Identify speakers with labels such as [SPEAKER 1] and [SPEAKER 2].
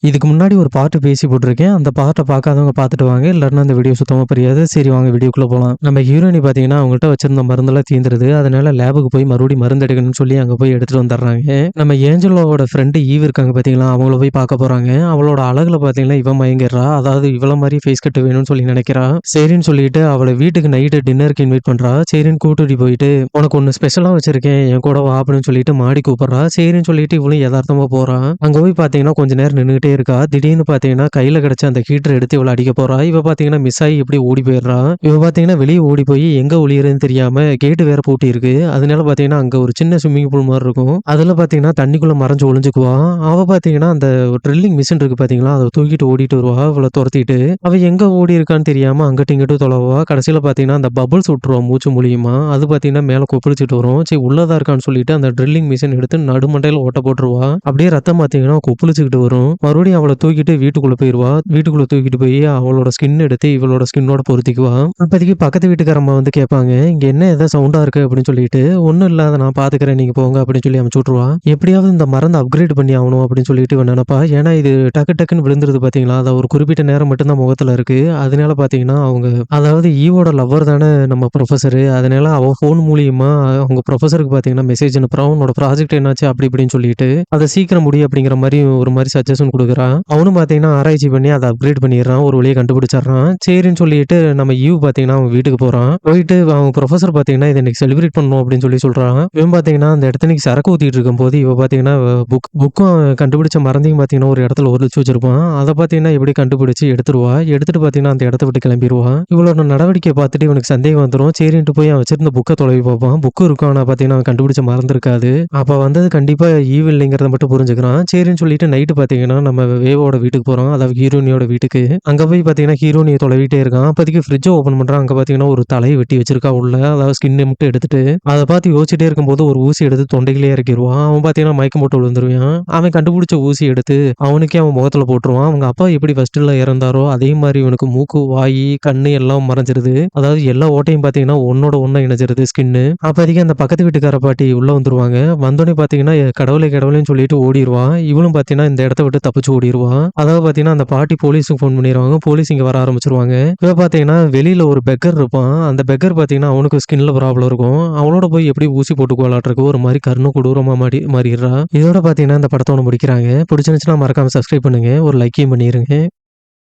[SPEAKER 1] இதுக்கு முன்னாடி ஒரு பாட்டு பேசி போட்டிருக்கேன். அந்த பாட்ட பார்க்காதவங்க பார்த்துட்டு வாங்க. இல்லன்னா அந்த வீடியோ சுத்தமா புரியாது. சரி வாங்க வீடியோக்குள்ள போலாம். நம்ம ஹீரோயினி பார்த்தீங்கன்னா, அவங்கள்ட்ட வச்சிருந்த மருந்தெல்லாம் தீந்துருது. அதனால லேபுக்கு போய் மறுபடியும் மருந்து எடுக்கணும்னு சொல்லி அங்க போய் எடுத்துட்டு வந்துடுறாங்க. நம்ம ஏஞ்சலோவோட ஃப்ரெண்டு ஈவ் இருக்காங்க பார்த்தீங்களா, அவங்கள போய் பார்க்க போறாங்க. அவளோட அழகுல பார்த்தீங்கன்னா, இவ மயங்கிடுறா. அதாவது இவள மாரி ஃபேஸ் கட் வேணும்னு சொல்லி நினைக்கிறா. சரின்னு சொல்லிட்டு அவள வீட்டுக்கு நைட்டு டின்னருக்கு இன்வைட் பண்றா. சரின்னு கூட்டிட்டு போயிட்டு, "உனக்கு ஒண்ணு ஸ்பெஷலா வச்சிருக்கேன். என் கூட வா" அப்படின்னு சொல்லிட்டு மாடி கூப்பிடுறா. சரின்னு சொல்லிட்டு இவளும் எதார்த்தமா போறா. அங்க போய் பார்த்தீங்கன்னா, கொஞ்ச நேரம் நின்னுகிட்டே இருக்கா. திடீர்னு பார்த்தீங்கன்னா, கையில கிடைச்ச அந்த ஹீட்டர் எடுத்து இவள அடிக்க போறா. இவ பார்த்தீங்கன்னா, மிஸ் ஆயி எப்படி ஓடி போயிடுறா. இவ பார்த்தீங்கன்னா, வெளிய ஓடி போய் எங்க ஒளியறதுன்னு தெரியாம கேட் வேற பூட்டி இருக்கு. அதனால பார்த்தீங்கன்னா, அங்க ஒரு சின்ன ஸ்விம்மிங் பூல் மாரி இருக்கும். அதுல பார்த்தீங்கன்னா, தண்ணிக்குள்ள மறைஞ்சு ஒளிஞ்சுக்குவா. அவ பார்த்தீங்கன்னா, அந்த ட்ரில்லிங் மிஷின் இருக்கு பார்த்தீங்களா, அத தூக்கிட்டு ஓடிட்டு வருவா. இவள தொரத்திட்டு. அவ எங்க ஓடி இருக்கான்னு தெரியாம அங்கிட்டும் இங்கிட்டும் தொலைவா. கடைசியில பார்த்தீங்கன்னா, அந்த பபிள்ஸ் விட்டுருவா மூச்சு மூலியமா. அது பார்த்தீங்கன்னா, மேல கொப்பளிச்சுட்டு வரும். சரி உள்ள தான் இருக்கான்னு சொல்லிட்டு அந்த ட்ரில்லிங் மிஷின் எடுத்து நடுமண்டையில ஓட்ட போட்டுருவா. அப்படியே ரத்தம் பார்த்தீங்கன்னா, கொப்பளிச்சுக்கிட்டு வரும். மறுபடியும் அவள தூக்கிட்டு வீட்டுக்குள்ள போயிருவா. வீட்டுக்குள்ள தூக்கிட்டு போய் அவளோட ஸ்கின் எடுத்து இவளோட ஸ்கின்னோட பொருத்திக்குவா. அப்போதைக்கு பக்கத்து வீட்டுக்காரம்மா வந்து கேட்பாங்க, "இங்க என்ன ஏதோ சவுண்டா இருக்கு?" அப்படின்னு சொல்லிட்டு. "ஒண்ணும் இல்ல அத நான் பார்த்துக்கிறேன். நீங்க போங்க" அப்படின்னு சொல்லி அனுப்பிச்சு விட்டுருவா. எப்படியாவது இந்த மருந்த அப்கிரேட் பண்ணி ஆகணும் அப்படின்னு சொல்லிட்டு இவ நினைப்பா. ஏன்னா இது டக்கு டக்குன்னு விழுந்துருது பார்த்தீங்களா, அது ஒரு குறிப்பிட்ட நேரம் மட்டும் தான் முகத்துல இருக்கு. அதனால பார்த்தீங்கன்னா, அவங்க அதாவது ஈவோட லவ்வர் தானே நம்ம ப்ரொஃபசரு. அதனால அவ ஃபோன் மூலியமா அவங்க ப்ரொஃபசருக்கு பார்த்தீங்கன்னா மெசேஜ் அனுப்புறா. "உன்னோட ப்ராஜெக்ட் என்னாச்சு?" அப்படி இப்படின்னு சொல்லிட்டு. "அத சீக்கிரம் முடி" அப்படிங்கிற மாரி ஒரு மாரி சஜஷன் குடுக்குறான். அவனும் பார்த்தீங்கன்னா, ஆராய்ச்சி பண்ணி அத அப்கிரேட் பண்ணிடுறான். ஒரு வழியா கண்டுபிடிச்சிடுறான். சரின்னு சொல்லிட்டு நம்ம ஈவ் பார்த்தீங்கன்னா, அவங்க வீட்டுக்கு போறான். போயிட்டு அவங்க புரொஃபசர் பார்த்தீங்கன்னா, "இத இன்னைக்கு செலிப்ரேட் பண்ணணும்" அப்படின்னு சொல்லி சொல்றான். இவன் பார்த்தீங்கன்னா, அந்த இடத்துல இன்னைக்கு சரக்கு ஊத்திட்டு இருக்கும்போது, இவ பார்த்தீங்கன்னா புக்கும் கண்டுபிடிச்ச மருந்தையும் பார்த்தீங்கன்னா, ஒரு இடத்துல ஒளிச்சு வச்சிருப்பான். அத பார்த்தீங்கன்னா, எப்படி கண்டுபிடிச்சு எடுத்துருவா. எடுத்துட்டு பார்த்தீங்கன்னா, அந்த இடத்த விட்டு கிளம்பிருவா. இவளோட நடவடிக்கைய பார்த்துட்டு இவனுக்கு சந்தேகம் வந்துரும். சரின்ட்டு போய் அவன் வச்சிருந்த புக்க தொலைவி பார்ப்பான். புக் இருக்கும். ஆனா பார்த்தீங்கன்னா, அவன் கண்டுபிடிச்ச மருந்து இருக்காது. அப்ப வந்தது கண்டிப்பா ஈவ் இல்லைங்கிறத மட்டும் புரிஞ்சுக்கிறான். சரின்னு சொல்லிட்டு நைட்டு பார்த்தீங்கன்னா, நம்ம வேவோட வீட்டுக்கு போறோம். அதாவது ஹீரோயினியோட வீட்டுக்கு. அங்க போய் பார்த்தீங்கன்னா, ஹீரோயினிய தொலைவிட்டே இருக்கான். அப்போதைக்கு ஃப்ரிட்ஜ ஓப்பன் பண்றான். அங்க பார்த்தீங்கன்னா, ஒரு தலைய வெட்டி வச்சிருக்கா உள்ள. அதாவது ஸ்கின்ன மட்டும் எடுத்துட்டு. அத பார்த்து யோசிச்சுட்டே இருக்கும்போது ஒரு ஊசி எடுத்து தொண்டையிலேயே இறக்கிருவான். அவன் பார்த்தீங்கன்னா, மயக்கம் போட்டு விழுந்துருவான். அவன் கண்டுபிடிச்ச ஊசி எடுத்து அவனுக்கே அவன் முகத்துல போட்டுருவான். அவங்க அப்பா எப்படி ஃபர்ஸ்ட்ல இறந்தாரோ, அதே மாரி இவனுக்கு மூக்கு, வாயி, கண்ணு எல்லாம் மறைஞ்சிருது. அதாவது எல்லா ஓட்டையும் பார்த்தீங்கன்னா, ஒண்ணோட ஒண்ணா இணைஞ்சிருது ஸ்கின்னு. அப்போதைக்கு அந்த பக்கத்து வீட்டுக்கார பாட்டி உள்ள வந்துருவாங்க. வந்தோனே பார்த்தீங்கன்னா, கடவுளே கடவுளேன்னு சொல்லிட்டு ஓடிருவா. இவளும் பார்த்தீங்கன்னா, இந்த இடத்த விட்டு தப்பிச்சு ஓடிருவா. அதாவது பார்த்தீங்கன்னா, அந்த பாட்டி போலீஸுக்கு ஃபோன் பண்ணிருவாங்க. போலீஸ் இங்க வர ஆரம்பிச்சுருவாங்க. இவ பார்த்தீங்கன்னா, வெளியில ஒரு பெக்கர் இருப்பான். அந்த பெக்கர் பார்த்தீங்கன்னா, அவனுக்கு ஸ்கின்ல ப்ராப்ளம் இருக்கும். அவனோட போய் எப்படி ஊசி போட்டுக்குவாளாட்ருக்கு. ஒரு மாரி கருண கொடூரமா மாறிடுறா. இதோட பார்த்தீங்கன்னா, இந்த படத்த முடிக்கிறாங்க. பிடிச்சிருந்துச்சுன்னா மறக்காம சப்ஸ்கிரைப் பண்ணுங்க. ஒரு லைக்கையும் பண்ணிருங்க.